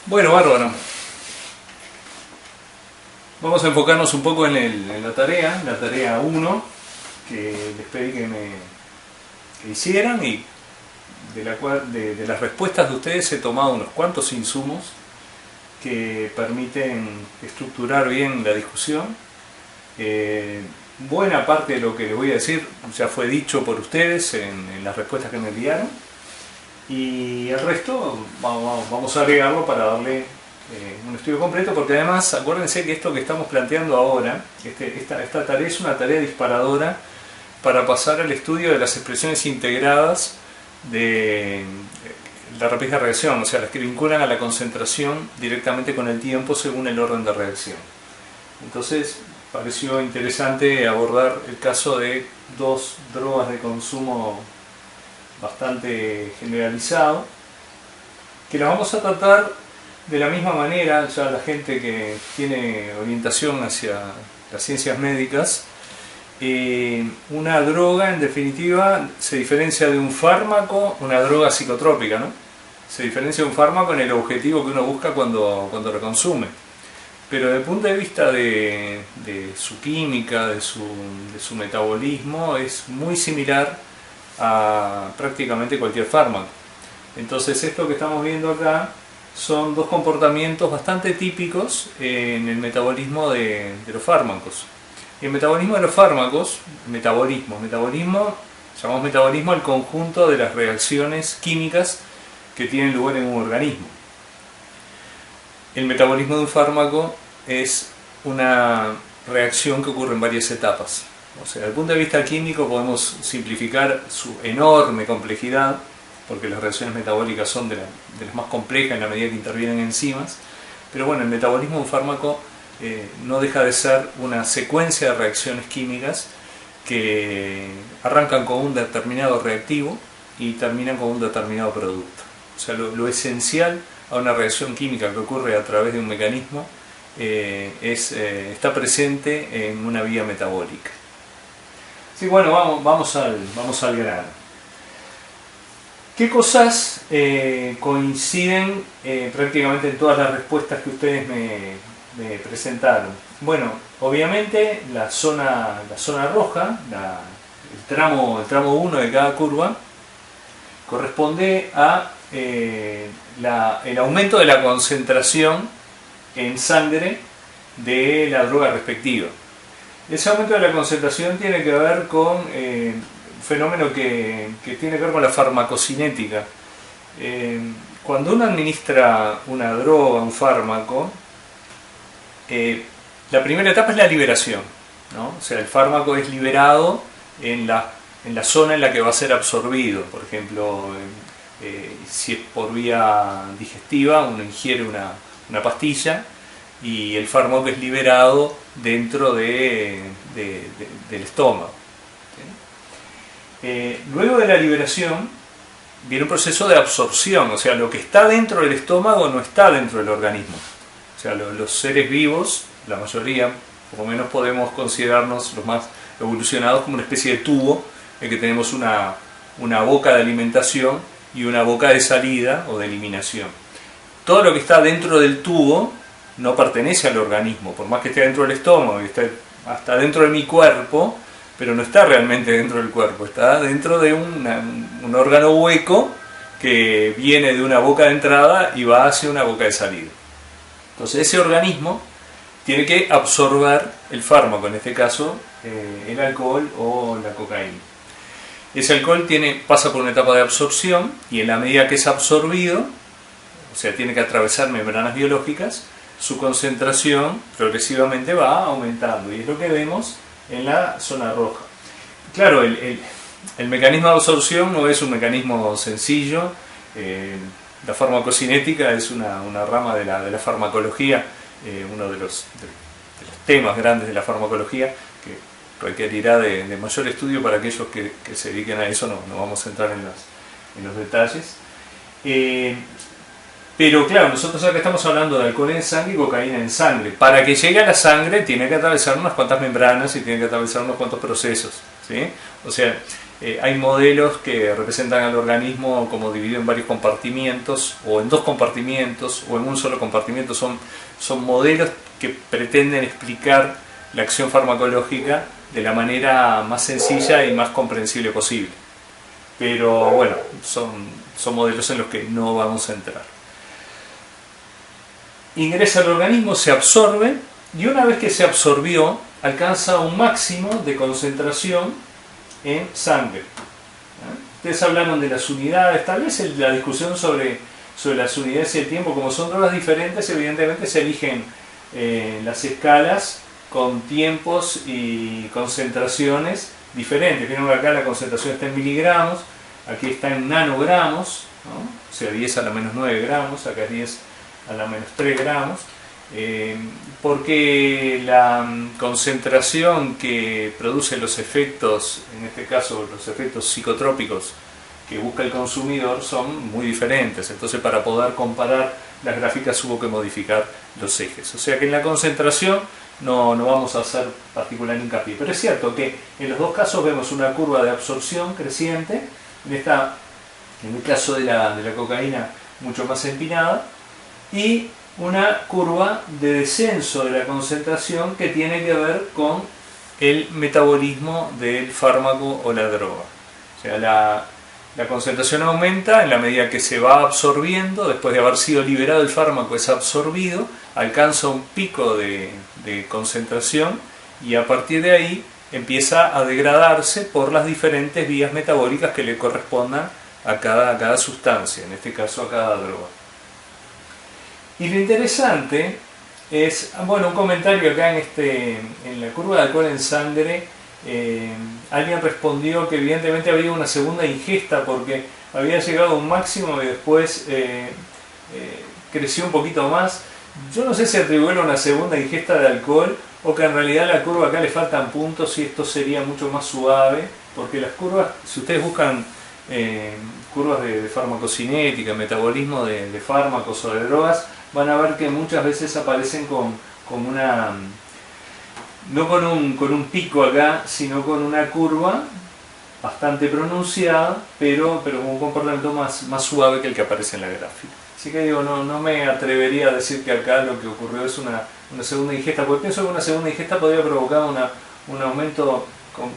Bueno, bárbaro. Vamos a enfocarnos un poco en la tarea 1, que les pedí que hicieran y de las respuestas de ustedes he tomado unos cuantos insumos que permiten estructurar bien la discusión. Buena parte de lo que les voy a decir ya fue dicho por ustedes en las respuestas que me enviaron, y el resto vamos a agregarlo para darle un estudio completo, porque además acuérdense que esto que estamos planteando ahora, esta tarea es una tarea disparadora para pasar al estudio de las expresiones integradas de la rápida reacción, o sea, las que vinculan a la concentración directamente con el tiempo según el orden de reacción. Entonces pareció interesante abordar el caso de dos drogas de consumo bastante generalizado, que las vamos a tratar de la misma manera. Ya la gente que tiene orientación hacia las ciencias médicas, una droga en definitiva se diferencia de un fármaco, una droga psicotrópica, ¿no? Se diferencia de un fármaco en el objetivo que uno busca cuando lo consume, pero desde el punto de vista de su química, de su metabolismo, es muy similar a prácticamente cualquier fármaco. Entonces esto que estamos viendo acá son dos comportamientos bastante típicos en el metabolismo de los fármacos. El metabolismo de los fármacos, llamamos metabolismo al conjunto de las reacciones químicas que tienen lugar en un organismo. El metabolismo de un fármaco es una reacción que ocurre en varias etapas. O sea, desde el punto de vista químico podemos simplificar su enorme complejidad, porque las reacciones metabólicas son de las más complejas en la medida que intervienen enzimas, pero bueno, el metabolismo de un fármaco no deja de ser una secuencia de reacciones químicas que arrancan con un determinado reactivo y terminan con un determinado producto. O sea, lo esencial a una reacción química que ocurre a través de un mecanismo está presente en una vía metabólica. Sí, bueno, vamos al grano. ¿Qué cosas coinciden prácticamente en todas las respuestas que ustedes me presentaron? Bueno, obviamente la zona roja, el tramo 1 de cada curva, corresponde a el aumento de la concentración en sangre de la droga respectiva. Ese aumento de la concentración tiene que ver con un fenómeno que tiene que ver con la farmacocinética. Cuando uno administra una droga, un fármaco, la primera etapa es la liberación, ¿no? O sea, el fármaco es liberado en la zona en la que va a ser absorbido. Por ejemplo, si es por vía digestiva, uno ingiere una pastilla y el fármaco es liberado dentro del estómago. Luego de la liberación viene un proceso de absorción, o sea, lo que está dentro del estómago no está dentro del organismo. O sea, los seres vivos, la mayoría, por lo menos podemos considerarnos los más evolucionados como una especie de tubo en que tenemos una boca de alimentación y una boca de salida o de eliminación. Todo lo que está dentro del tubo no pertenece al organismo, por más que esté dentro del estómago y esté hasta dentro de mi cuerpo, pero no está realmente dentro del cuerpo, está dentro de un órgano hueco que viene de una boca de entrada y va hacia una boca de salida. Entonces ese organismo tiene que absorber el fármaco, en este caso el alcohol o la cocaína. Ese alcohol pasa por una etapa de absorción y en la medida que es absorbido, o sea, tiene que atravesar membranas biológicas, su concentración progresivamente va aumentando, y es lo que vemos en la zona roja. Claro, el mecanismo de absorción no es un mecanismo sencillo. La farmacocinética es una rama de la farmacología, uno de los temas grandes de la farmacología, que requerirá de mayor estudio para aquellos que se dediquen a eso. No vamos a entrar en los detalles. Pero claro, nosotros acá estamos hablando de alcohol en sangre y cocaína en sangre. Para que llegue a la sangre tiene que atravesar unas cuantas membranas y tiene que atravesar unos cuantos procesos, ¿sí? O sea, hay modelos que representan al organismo como dividido en varios compartimientos, o en dos compartimientos, o en un solo compartimento. Son modelos que pretenden explicar la acción farmacológica de la manera más sencilla y más comprensible posible. Pero bueno, son modelos en los que no vamos a entrar. Ingresa al organismo, se absorbe, y una vez que se absorbió, alcanza un máximo de concentración en sangre. Ustedes hablaron de las unidades, tal vez la discusión sobre las unidades y el tiempo, como son drogas diferentes, evidentemente se eligen las escalas con tiempos y concentraciones diferentes. Vieron que acá la concentración está en miligramos, aquí está en nanogramos, ¿no? O sea, 10 a la menos 9 gramos, acá es 10 a la menos 3 gramos. Porque la concentración que produce los efectos, en este caso los efectos psicotrópicos que busca el consumidor, son muy diferentes. Entonces, para poder comparar las gráficas hubo que modificar los ejes. O sea que en la concentración no vamos a hacer particular hincapié. Pero es cierto que en los dos casos vemos una curva de absorción creciente, en el caso de la cocaína mucho más empinada, y una curva de descenso de la concentración que tiene que ver con el metabolismo del fármaco o la droga. O sea, la concentración aumenta en la medida que se va absorbiendo. Después de haber sido liberado el fármaco, es absorbido, alcanza un pico de concentración, y a partir de ahí empieza a degradarse por las diferentes vías metabólicas que le correspondan a cada sustancia, en este caso a cada droga. Y lo interesante es, bueno, un comentario acá en la curva de alcohol en sangre. Alguien respondió que evidentemente había una segunda ingesta porque había llegado a un máximo y después creció un poquito más. Yo no sé si atribuirlo a una segunda ingesta de alcohol o que en realidad a la curva acá le faltan puntos y esto sería mucho más suave, porque las curvas, si ustedes buscan curvas de farmacocinética, metabolismo de fármacos o de drogas, van a ver que muchas veces aparecen con una, no con un pico acá, sino con una curva bastante pronunciada, pero con un comportamiento más suave que el que aparece en la gráfica. Así que digo, no me atrevería a decir que acá lo que ocurrió es una segunda ingesta, porque pienso que una segunda ingesta podría provocar un aumento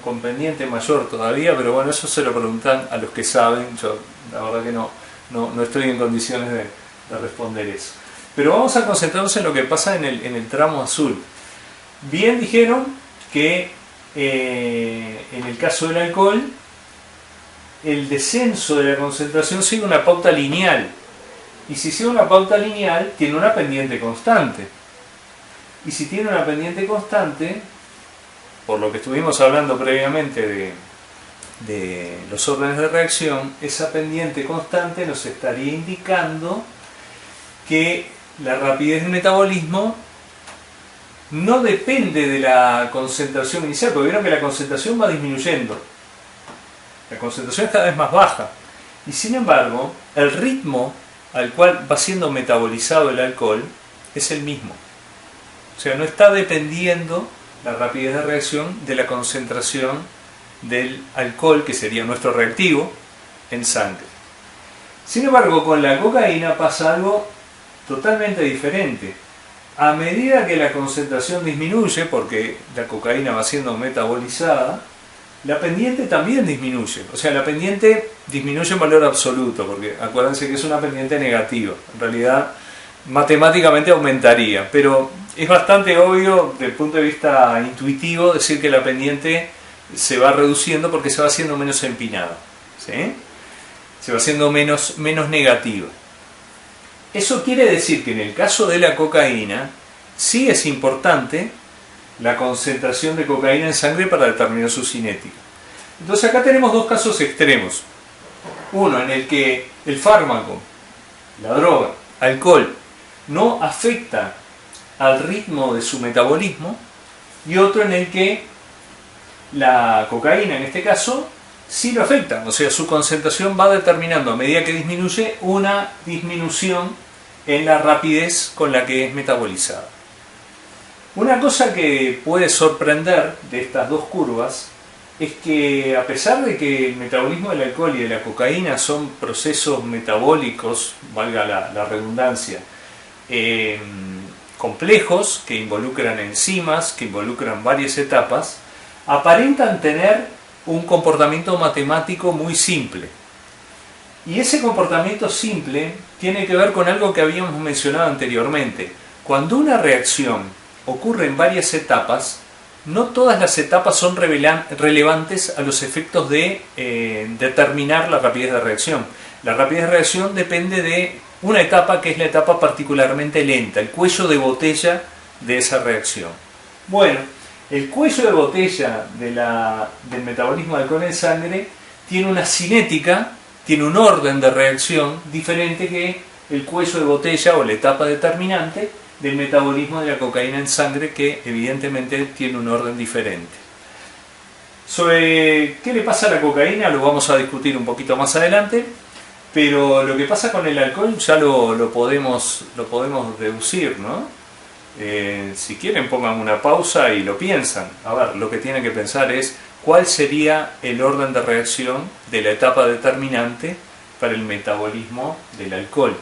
con pendiente mayor todavía, pero bueno, eso se lo preguntan a los que saben. Yo la verdad que no estoy en condiciones de responder eso. Pero vamos a concentrarnos en lo que pasa en el tramo azul. Bien dijeron que en el caso del alcohol, el descenso de la concentración sigue una pauta lineal. Y si sigue una pauta lineal, tiene una pendiente constante. Y si tiene una pendiente constante, por lo que estuvimos hablando previamente de los órdenes de reacción, esa pendiente constante nos estaría indicando que la rapidez del metabolismo no depende de la concentración inicial, porque vieron que la concentración va disminuyendo. La concentración es cada vez más baja. Y sin embargo, el ritmo al cual va siendo metabolizado el alcohol es el mismo. O sea, no está dependiendo la rapidez de reacción de la concentración del alcohol, que sería nuestro reactivo, en sangre. Sin embargo, con la cocaína pasa algo totalmente diferente. A medida que la concentración disminuye, porque la cocaína va siendo metabolizada, la pendiente también disminuye. O sea, la pendiente disminuye en valor absoluto, porque acuérdense que es una pendiente negativa. En realidad, matemáticamente aumentaría, pero es bastante obvio desde el punto de vista intuitivo decir que la pendiente se va reduciendo porque se va haciendo menos empinada, ¿sí? Se va haciendo menos negativa. Eso quiere decir que en el caso de la cocaína sí es importante la concentración de cocaína en sangre para determinar su cinética. Entonces acá tenemos dos casos extremos. Uno en el que el fármaco, la droga, alcohol, no afecta al ritmo de su metabolismo, y otro en el que la cocaína, en este caso, sí lo afecta. O sea, su concentración va determinando, a medida que disminuye, una disminución en la rapidez con la que es metabolizada. Una cosa que puede sorprender de estas dos curvas es que a pesar de que el metabolismo del alcohol y de la cocaína son procesos metabólicos, valga la redundancia, complejos, que involucran enzimas, que involucran varias etapas, aparentan tener un comportamiento matemático muy simple. Y ese comportamiento simple tiene que ver con algo que habíamos mencionado anteriormente. Cuando una reacción ocurre en varias etapas, no todas las etapas son relevantes a los efectos de determinar la rapidez de reacción. La rapidez de reacción depende de una etapa que es la etapa particularmente lenta, el cuello de botella de esa reacción. Bueno, el cuello de botella del metabolismo de alcohol en sangre tiene una cinética, tiene un orden de reacción diferente que el cuello de botella o la etapa determinante del metabolismo de la cocaína en sangre, que evidentemente tiene un orden diferente. Sobre qué le pasa a la cocaína lo vamos a discutir un poquito más adelante, pero lo que pasa con el alcohol ya lo podemos deducir, ¿no? Si quieren pongan una pausa y lo piensan. A ver, lo que tienen que pensar es cuál sería el orden de reacción de la etapa determinante para el metabolismo del alcohol.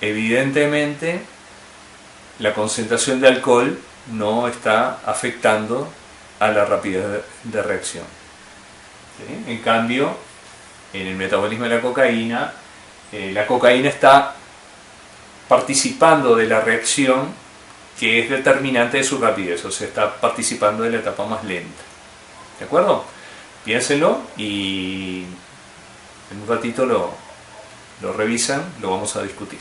Evidentemente, la concentración de alcohol no está afectando a la rapidez de reacción. ¿Sí? En cambio, en el metabolismo de la cocaína está participando de la reacción que es determinante de su rapidez, o sea, está participando de la etapa más lenta. ¿De acuerdo? Piénsenlo y en un ratito lo revisan, lo vamos a discutir.